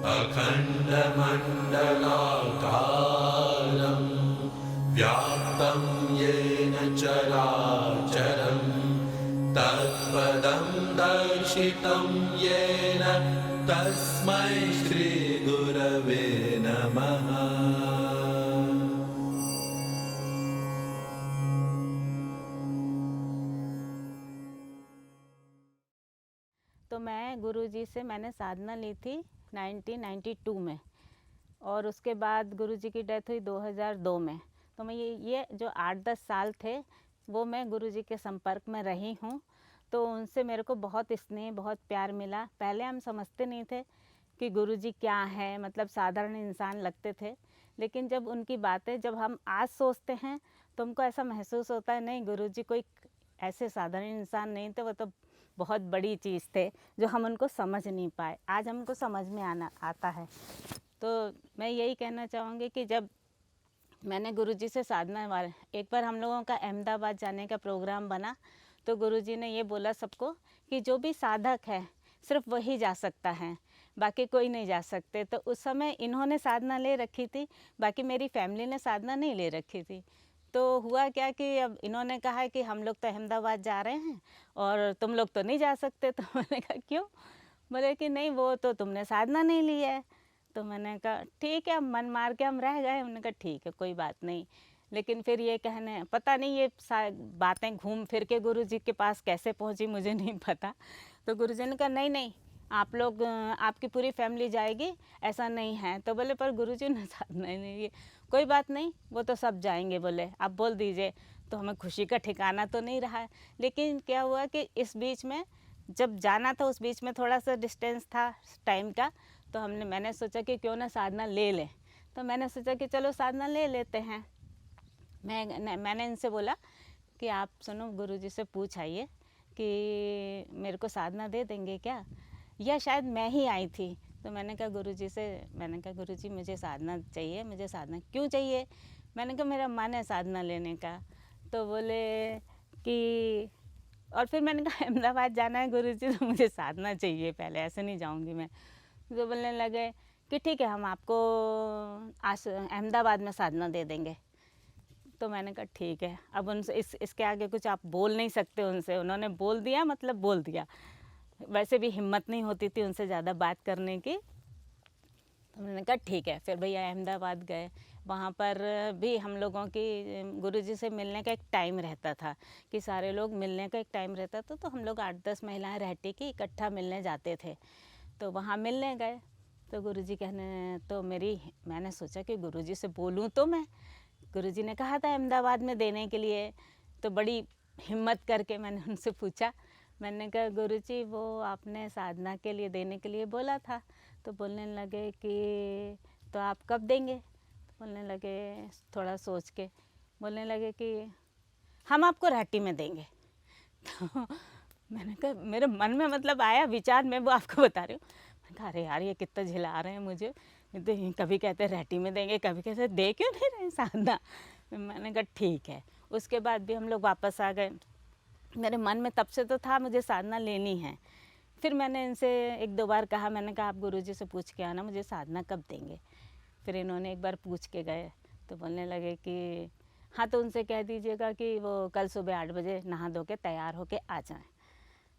अखण्डमण्डलाकारं व्याप्तं येन चराचरं तत्पदं दर्शितं येन तस्मै श्रीगुरवे नमः। तो मैं गुरुजी से मैंने साधना ली थी 1992 में, और उसके बाद गुरुजी की डेथ हुई 2002 में। तो मैं ये जो 8-10 साल थे वो मैं गुरुजी के संपर्क में रही हूँ। तो उनसे मेरे को बहुत स्नेह, बहुत प्यार मिला। पहले हम समझते नहीं थे कि गुरुजी क्या है, मतलब साधारण इंसान लगते थे। लेकिन जब उनकी बातें जब हम आज सोचते हैं तो हमको ऐसा महसूस होता है, नहीं, गुरुजी कोई ऐसे साधारण इंसान नहीं थे, वो तो बहुत बड़ी चीज़ थे जो हम उनको समझ नहीं पाए। आज हमको समझ में आता है। तो मैं यही कहना चाहूँगी कि जब मैंने गुरुजी से साधना वाले, एक बार हम लोगों का अहमदाबाद जाने का प्रोग्राम बना, तो गुरुजी ने ये बोला सबको कि जो भी साधक है सिर्फ वही जा सकता है, बाकी कोई नहीं जा सकते। तो उस समय इन्होंने साधना ले रखी थी, बाकी मेरी फैमिली ने साधना नहीं ले रखी थी। तो हुआ क्या कि अब इन्होंने कहा कि हम लोग तो अहमदाबाद जा रहे हैं और तुम लोग तो नहीं जा सकते। तो मैंने कहा क्यों? बोले कि नहीं, वो तो तुमने साधना नहीं ली है। तो मैंने कहा ठीक है, मन मार के हम रह गए। उन्होंने कहा ठीक है, कोई बात नहीं। लेकिन फिर ये कहने, पता नहीं ये बातें घूम फिर के गुरुजी के पास कैसे पहुंची, मुझे नहीं पता। तो गुरुजी ने कहा नहीं नहीं, आप लोग, आपकी पूरी फैमिली जाएगी, ऐसा नहीं है। तो बोले पर गुरुजी ने साधना नहीं ली। कोई बात नहीं, वो तो सब जाएंगे, बोले आप बोल दीजिए। तो हमें खुशी का ठिकाना तो नहीं रहा। लेकिन क्या हुआ कि इस बीच में जब जाना था, उस बीच में थोड़ा सा डिस्टेंस था टाइम का, तो मैंने सोचा कि क्यों ना साधना ले लें। तो मैंने सोचा कि चलो साधना ले लेते हैं। मैंने इनसे बोला कि आप सुनो, गुरुजी से पूछ आइए कि मेरे को साधना दे देंगे क्या, या शायद मैं ही आई थी। तो मैंने कहा गुरुजी से, मैंने कहा गुरुजी मुझे साधना चाहिए। मुझे साधना क्यों चाहिए? मैंने कहा मेरा मन है साधना लेने का। तो बोले कि, और फिर मैंने कहा अहमदाबाद जाना है गुरुजी, तो मुझे साधना चाहिए पहले, ऐसे नहीं जाऊंगी मैं। तो बोलने लगे कि ठीक है, हम आपको अहमदाबाद में साधना दे देंगे। तो मैंने कहा ठीक है। अब उनसे इसके आगे कुछ आप बोल नहीं सकते उनसे, उन्होंने बोल दिया मतलब बोल दिया। वैसे भी हिम्मत नहीं होती थी उनसे ज़्यादा बात करने की। तो मैंने कहा ठीक है। फिर भैया अहमदाबाद गए, वहाँ पर भी हम लोगों की गुरुजी से मिलने का एक टाइम रहता था कि सारे लोग मिलने का एक टाइम रहता था। तो हम लोग 8-10 महिलाएं रहती कि इकट्ठा मिलने जाते थे। तो वहाँ मिलने गए तो गुरुजी कहने, तो मैंने सोचा कि गुरुजी से बोलूँ तो मैं, गुरुजी ने कहा था अहमदाबाद में देने के लिए। तो बड़ी हिम्मत करके मैंने उनसे पूछा, मैंने कहा गुरुजी वो आपने साधना के लिए देने के लिए बोला था। तो बोलने लगे कि तो आप कब देंगे? तो बोलने लगे, थोड़ा सोच के बोलने लगे कि हम आपको राटी में देंगे। तो मैंने कहा, मेरे मन में मतलब आया विचार, मैं वो आपको बता रही हूँ। मैंने कहा अरे यार, ये कितना झिला रहे हैं मुझे। तो कभी कहते राटी में देंगे, कभी कहते दे क्यों नहीं रहे साधना। मैंने कहा ठीक है। उसके बाद भी हम लोग वापस आ गए। मेरे मन में तब से तो था मुझे साधना लेनी है। फिर मैंने इनसे 1-2 बार कहा, मैंने कहा आप गुरुजी से पूछ के आना मुझे साधना कब देंगे। फिर इन्होंने एक बार पूछ के गए तो बोलने लगे कि हाँ, तो उनसे कह दीजिएगा कि वो कल सुबह 8 बजे नहा धो के तैयार होके आ जाएं।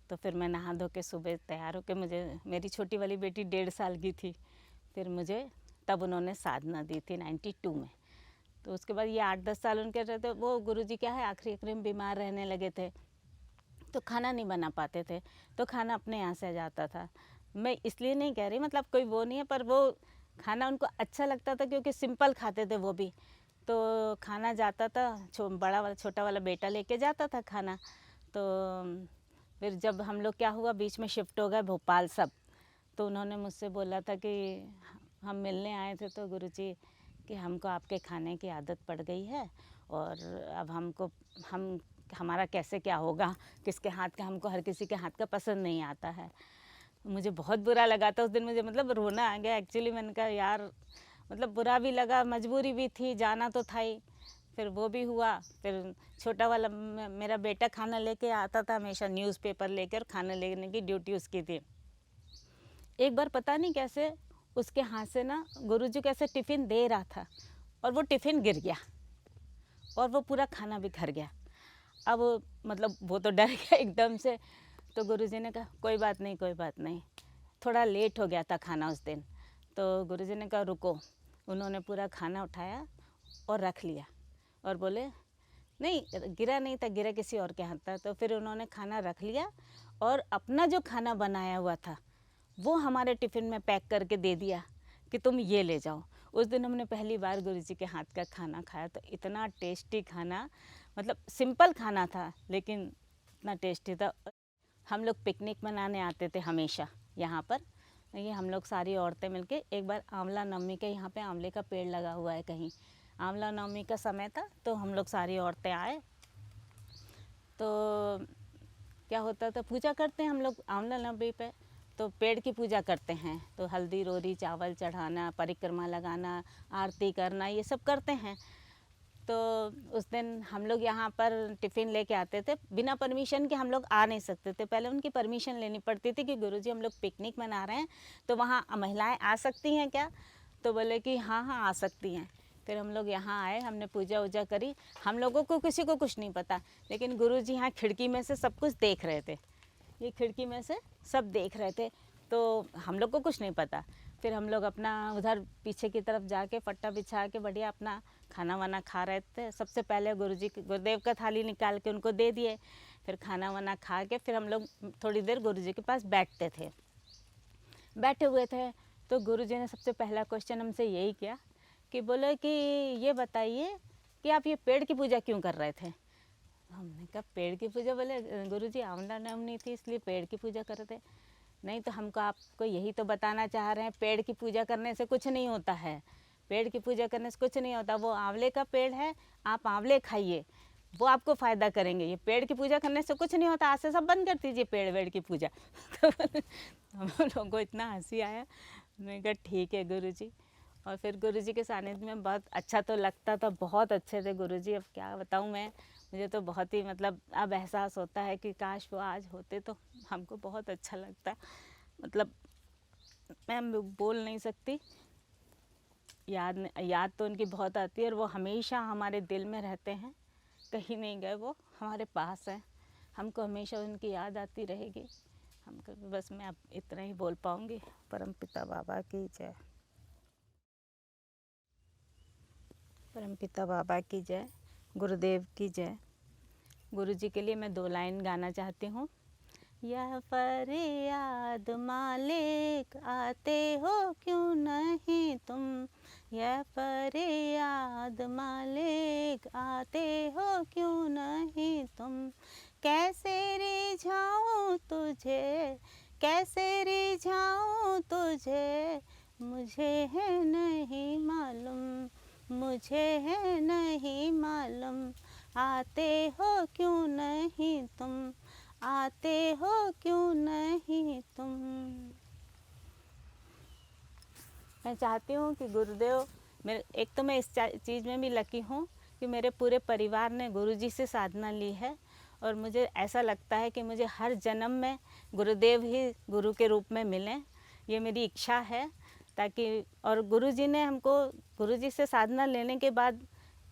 तो फिर मैं नहा धो के सुबह तैयार होके, मेरी छोटी वाली बेटी 1.5 साल की थी, फिर मुझे तब उन्होंने साधना दी थी 92 में। तो उसके बाद ये 8-10 साल उनके रहते, वो गुरुजी क्या है आखिरी में बीमार रहने लगे थे, तो खाना नहीं बना पाते थे, तो खाना अपने यहाँ से जाता था। मैं इसलिए नहीं कह रही, मतलब कोई वो नहीं है, पर वो खाना उनको अच्छा लगता था क्योंकि सिंपल खाते थे वो भी। तो खाना जाता था, बड़ा वाला छोटा वाला बेटा लेके जाता था खाना। तो फिर जब हम लोग क्या हुआ, बीच में शिफ्ट हो गए भोपाल सब, तो उन्होंने मुझसे बोला था कि हम मिलने आए थे तो गुरुजी कि हमको आपके खाने की आदत पड़ गई है, और अब हमारा कैसे क्या होगा, किसके हाथ का, हमको हर किसी के हाथ का पसंद नहीं आता है। मुझे बहुत बुरा लगा था उस दिन, मुझे मतलब रोना आ गया एक्चुअली। मैंने कहा यार, मतलब बुरा भी लगा, मजबूरी भी थी, जाना तो था ही। फिर वो भी हुआ। फिर छोटा वाला मेरा बेटा खाना लेके आता था हमेशा, न्यूज़पेपर लेकर खाना लेने की ड्यूटी उसकी थी। एक बार पता नहीं कैसे उसके हाथ से ना गुरुजी को ऐसे टिफ़िन दे रहा था और वो टिफ़िन गिर गया और वो पूरा खाना बिखर गया। अब मतलब वो तो डर गया एकदम से। तो गुरुजी ने कहा कोई बात नहीं, कोई बात नहीं। थोड़ा लेट हो गया था खाना उस दिन, तो गुरुजी ने कहा रुको। उन्होंने पूरा खाना उठाया और रख लिया और बोले नहीं, गिरा नहीं था, गिरा किसी और के हाथ था। तो फिर उन्होंने खाना रख लिया और अपना जो खाना बनाया हुआ था वो हमारे टिफ़िन में पैक करके दे दिया कि तुम ये ले जाओ। उस दिन हमने पहली बार गुरुजी के हाथ का खाना खाया, तो इतना टेस्टी खाना, मतलब सिंपल खाना था लेकिन इतना टेस्टी था। हम लोग पिकनिक मनाने आते थे हमेशा यहाँ पर। ये हम लोग सारी औरतें मिलके, एक बार आंवला नवमी के यहाँ पे आंवले का पेड़ लगा हुआ है कहीं, आंवला नवमी का समय था, तो हम लोग सारी औरतें आए। तो क्या होता था, पूजा करते हैं हम लोग आंवला नवमी पे, तो पेड़ की पूजा करते हैं। तो हल्दी रोरी चावल चढ़ाना, परिक्रमा लगाना, आरती करना, ये सब करते हैं। तो उस दिन हम लोग यहाँ पर टिफ़िन लेके आते थे, बिना परमिशन के हम लोग आ नहीं सकते थे। पहले उनकी परमिशन लेनी पड़ती थी कि गुरुजी हम लोग पिकनिक मना रहे हैं, तो वहाँ महिलाएं आ सकती हैं क्या? तो बोले कि हाँ हाँ आ सकती हैं। फिर हम लोग यहाँ आए, हमने पूजा वूजा करी। हम लोगों को किसी को कुछ नहीं पता, लेकिन गुरुजी यहाँ खिड़की में से सब कुछ देख रहे थे। ये खिड़की में से सब देख रहे थे, तो हम लोग को कुछ नहीं पता। फिर हम लोग अपना उधर पीछे की तरफ जाके पट्टा बिछा के बढ़िया अपना खाना वाना खा रहे थे। सबसे पहले गुरुदेव का थाली निकाल के उनको दे दिए। फिर खाना वाना खा के फिर हम लोग थोड़ी देर गुरुजी के पास बैठते थे। बैठे हुए थे तो गुरुजी ने सबसे पहला क्वेश्चन हमसे यही किया कि बोले कि ये बताइए कि आप ये पेड़ की पूजा क्यों कर रहे थे? हमने कहा पेड़ की पूजा? बोले गुरुजी आंवला नवमी थी इसलिए पेड़ की पूजा कर रहे थे। नहीं, तो हमको आपको यही तो बताना चाह रहे हैं, पेड़ की पूजा करने से कुछ नहीं होता है, पेड़ की पूजा करने से कुछ नहीं होता। वो आंवले का पेड़ है, आप आंवले खाइए, वो आपको फ़ायदा करेंगे। ये पेड़ की पूजा करने से कुछ नहीं होता, आज से सब बंद कर दीजिए पेड़ वेड़ की पूजा। तो हम लोगों को इतना हंसी आया। मैंने कहा ठीक है गुरुजी। और फिर गुरुजी के सानिध्य में बहुत अच्छा तो लगता था, बहुत अच्छे थे गुरुजी। अब क्या बताऊँ मैं, मुझे तो बहुत ही मतलब अब एहसास होता है कि काश वो आज होते तो हमको बहुत अच्छा लगता। मतलब मैं बोल नहीं सकती, याद तो उनकी बहुत आती है और वो हमेशा हमारे दिल में रहते हैं, कहीं नहीं गए, वो हमारे पास हैं। हमको हमेशा उनकी याद आती रहेगी। हमको बस मैं अब इतना ही बोल पाऊँगी। परमपिता बाबा की जय, परमपिता बाबा की जय, गुरुदेव की जय। गुरुजी के लिए मैं 2 लाइन गाना चाहती हूँ। यह फरियाद मालिक आते हो क्यों नहीं तुम, यह फरियाद मालिक आते हो क्यों नहीं तुम, कैसे रिझाऊं तुझे, कैसे रिझाऊं तुझे, मुझे है नहीं मालूम, मुझे है नहीं मालूम, आते हो क्यों नहीं तुम, आते हो क्यों नहीं तुम। मैं चाहती हूँ कि गुरुदेव मेरे, एक तो मैं इस चीज़ में भी लकी हूँ कि मेरे पूरे परिवार ने गुरुजी से साधना ली है, और मुझे ऐसा लगता है कि मुझे हर जन्म में गुरुदेव ही गुरु के रूप में मिलें, ये मेरी इच्छा है। ताकि और गुरुजी ने हमको, गुरुजी से साधना लेने के बाद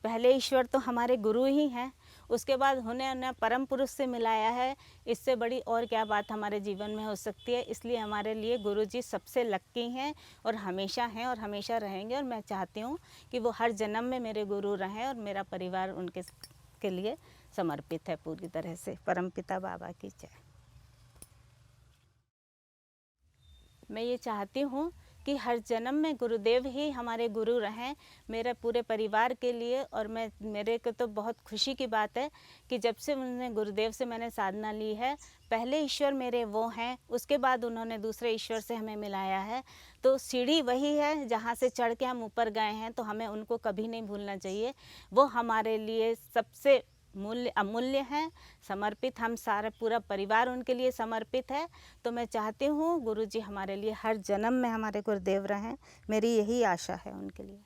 पहले ईश्वर तो हमारे गुरु ही हैं, उसके बाद उन्हें परम पुरुष से मिलाया है। इससे बड़ी और क्या बात हमारे जीवन में हो सकती है। इसलिए हमारे लिए गुरुजी सबसे लक्की हैं और हमेशा रहेंगे। और मैं चाहती हूँ कि वो हर जन्म में मेरे गुरु रहें और मेरा परिवार उनके के लिए समर्पित है पूरी तरह से। परमपिता बाबा की जय। मैं ये चाहती हूँ कि हर जन्म में गुरुदेव ही हमारे गुरु रहें मेरे पूरे परिवार के लिए। और मेरे को तो बहुत खुशी की बात है कि जब से गुरुदेव से मैंने साधना ली है, पहले ईश्वर मेरे वो हैं, उसके बाद उन्होंने दूसरे ईश्वर से हमें मिलाया है। तो सीढ़ी वही है जहाँ से चढ़ के हम ऊपर गए हैं, तो हमें उनको कभी नहीं भूलना चाहिए। वो हमारे लिए सबसे अमूल्य हैं, समर्पित। हम सारा पूरा परिवार उनके लिए समर्पित है। तो मैं चाहती हूँ गुरुजी हमारे लिए हर जन्म में हमारे गुरुदेव रहें, मेरी यही आशा है उनके लिए।